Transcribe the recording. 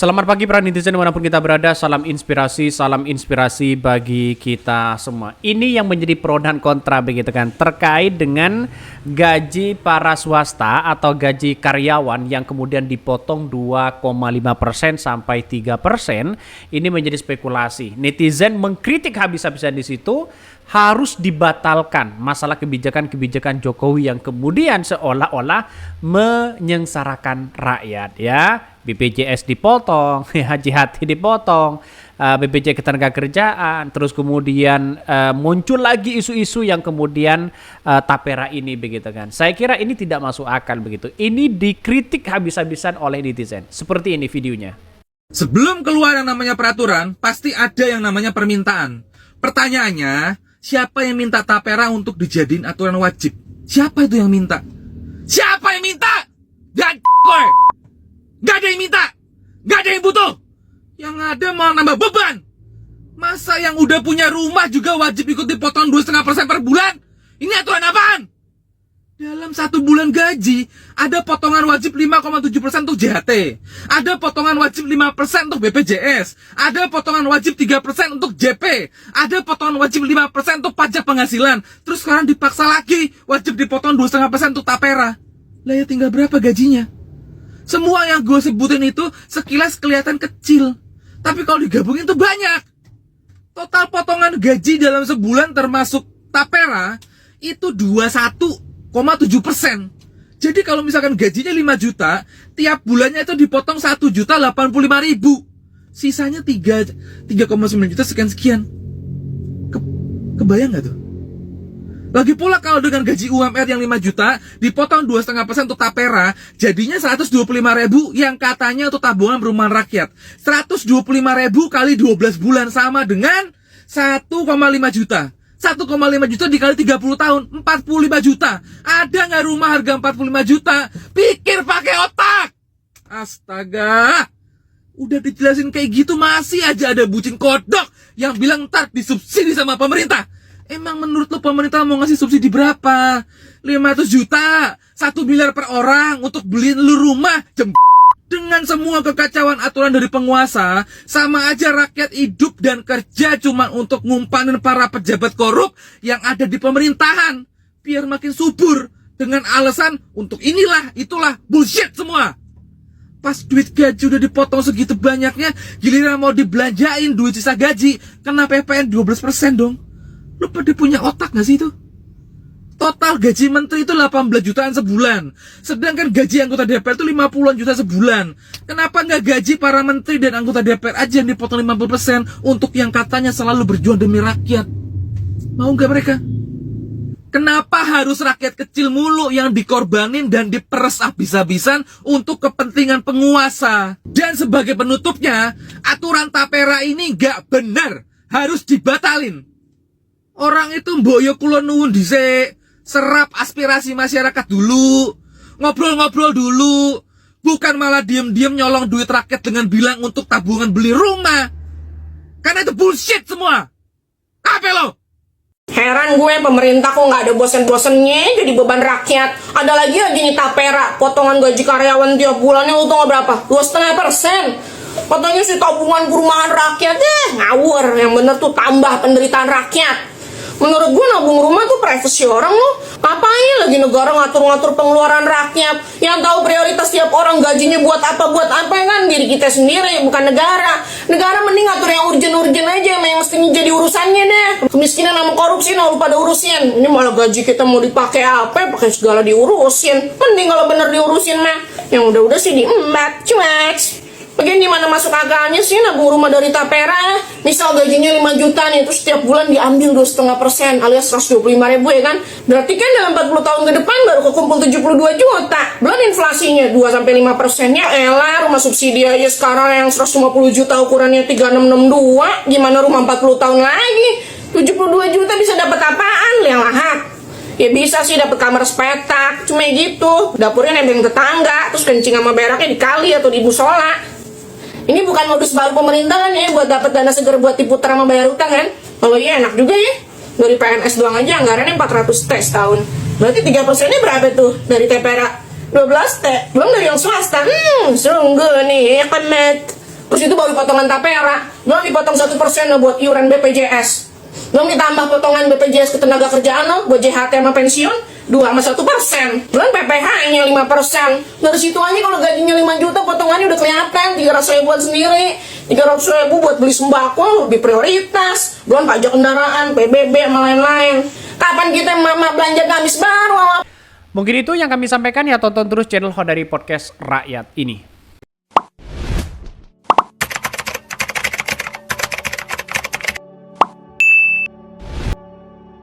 Selamat pagi para netizen dimanapun kita berada, salam inspirasi bagi kita semua. Ini yang menjadi pro dan kontra begitu kan, terkait dengan gaji para swasta atau gaji karyawan yang kemudian dipotong 2,5% sampai 3%. Ini menjadi spekulasi. Netizen mengkritik habis-habisan di situ, harus dibatalkan masalah kebijakan-kebijakan Jokowi yang kemudian seolah-olah menyengsarakan rakyat ya. BPJS dipotong, Haji Hati dipotong, BPJS Ketenagakerjaan, terus kemudian muncul lagi isu-isu yang kemudian tapera ini begitu kan. Saya kira ini tidak masuk akal begitu. Ini dikritik habis-habisan oleh netizen. Seperti ini videonya. Sebelum keluar yang namanya peraturan, pasti ada yang namanya permintaan. Pertanyaannya, siapa yang minta tapera untuk dijadiin aturan wajib? Siapa itu yang minta? Siapa yang minta? Dan gak ada yang minta, gak ada yang butuh. Yang ada mau nambah beban. Masa yang udah punya rumah juga wajib ikut dipotong 2,5% per bulan? Ini aturan apaan? Dalam 1 bulan gaji, ada potongan wajib 5,7% untuk JHT, ada potongan wajib 5% untuk BPJS, ada potongan wajib 3% untuk JP, ada potongan wajib 5% untuk pajak penghasilan. Terus sekarang dipaksa lagi wajib dipotong 2,5% untuk tapera. Lah ya tinggal berapa gajinya? Semua yang gue sebutin itu sekilas kelihatan kecil, tapi kalau digabungin tuh banyak. Total potongan gaji dalam sebulan termasuk tapera itu 21,7%. Jadi kalau misalkan gajinya 5 juta, tiap bulannya itu dipotong 1.085.000. Sisanya 3,9 juta sekian-sekian. Kebayang gak tuh? Lagi pula kalau dengan gaji UMR yang 5 juta dipotong 2,5% untuk tapera, jadinya 125.000 yang katanya untuk tabungan perumahan rakyat. 125.000 kali 12 bulan sama dengan 1,5 juta. 1,5 juta dikali 30 tahun, 45 juta. Ada nggak rumah harga 45 juta? Pikir pakai otak. Astaga. Udah dijelasin kayak gitu masih aja ada bucin kodok yang bilang ntar disubsidi sama pemerintah. Emang menurut lo pemerintah mau ngasih subsidi berapa? 500 juta, 1 miliar per orang untuk beliin lu rumah. Dengan semua kekacauan aturan dari penguasa, sama aja rakyat hidup dan kerja cuma untuk ngumpanin para pejabat korup yang ada di pemerintahan biar makin subur dengan alasan untuk inilah itulah, bullshit semua. Pas duit gaji udah dipotong segitu banyaknya, giliran mau dibelanjain duit sisa gaji, kena PPN 12% dong. Lu pada punya otak gak sih itu? Total gaji menteri itu 18 jutaan sebulan, sedangkan gaji anggota DPR itu 50-an juta sebulan. Kenapa nggak gaji para menteri dan anggota DPR aja yang dipotong 50% untuk yang katanya selalu berjuang demi rakyat? Mau nggak mereka? Kenapa harus rakyat kecil mulu yang dikorbanin dan diperes habis-habisan untuk kepentingan penguasa? Dan sebagai penutupnya, aturan tapera ini nggak benar, harus dibatalin. Orang itu mboyo kula nuwun dhisik, serap aspirasi masyarakat dulu, ngobrol-ngobrol dulu, bukan malah diem-diem nyolong duit rakyat dengan bilang untuk tabungan beli rumah. Karena itu bullshit semua. Apa lo? Heran gue, pemerintah kok nggak ada bosen-bosennya jadi beban rakyat. Ada lagi aja nih tapera, potongan gaji karyawan tiap bulannya lu tau berapa? 2,5%. Katanya si tabungan perumahan rakyat ngawur. Yang bener tuh tambah penderitaan rakyat. Menurut gue nabung rumah tuh privasi orang loh. Ngapain lagi negara ngatur-ngatur pengeluaran rakyat? Yang tahu prioritas tiap orang gajinya buat apa kan diri kita sendiri, bukan negara. Negara mending ngatur yang urgen-urgen aja, yang mestinya jadi urusannya deh. Kemiskinan sama korupsi nah lu pada urusin. Ini malah gaji kita mau dipakai apa? Pakai segala diurusin. Mending kalau bener diurusin mah yang udah-udah sih diembat, cuek. Bagian dimana masuk akalnya sih nabung rumah dari tapera? Misal gajinya 5 juta nih, terus setiap bulan diambil 2,5% alias 125.000 ya kan? Berarti kan dalam 40 tahun ke depan baru kekumpul 72 juta. Belum inflasinya 2-5%. Ya elah, rumah subsidi aja sekarang yang 150 juta ukurannya 3662. Gimana rumah 40 tahun lagi? 72 juta bisa dapat apaan? Yang lahat. Ya bisa sih dapat kamar sepetak, cuma gitu. Dapurnya nebeng tetangga, terus kencing sama beraknya di kali atau di musola. Ini bukan modus baru pemerintah kan ya, buat dapat dana segar buat diputar sama bayar utang kan? Kalau iya enak juga ya. Dari PNS doang aja anggarannya 400 T setahun. Berarti 3%-nya berapa tuh dari TPRA? 12 T. Belum dari yang swasta. Sungguh nih, ya kan, Matt? Terus itu baru potongan tapera, belum dipotong 1% buat iuran BPJS, belum ditambah potongan BPJS ketenaga kerjaan lo buat JHT sama pensiun 2,1%, belum PPh-nya 5%. Dari situ aja kalau gajinya 5 juta potongannya udah kelihatan. 300.000 buat sendiri, 300.000 buat beli sembako lebih prioritas, belum pajak kendaraan, PBB sama lain-lain. Kapan kita mama belanja gamis baru? Mungkin itu yang kami sampaikan ya, tonton terus channel Hodari Podcast Rakyat ini.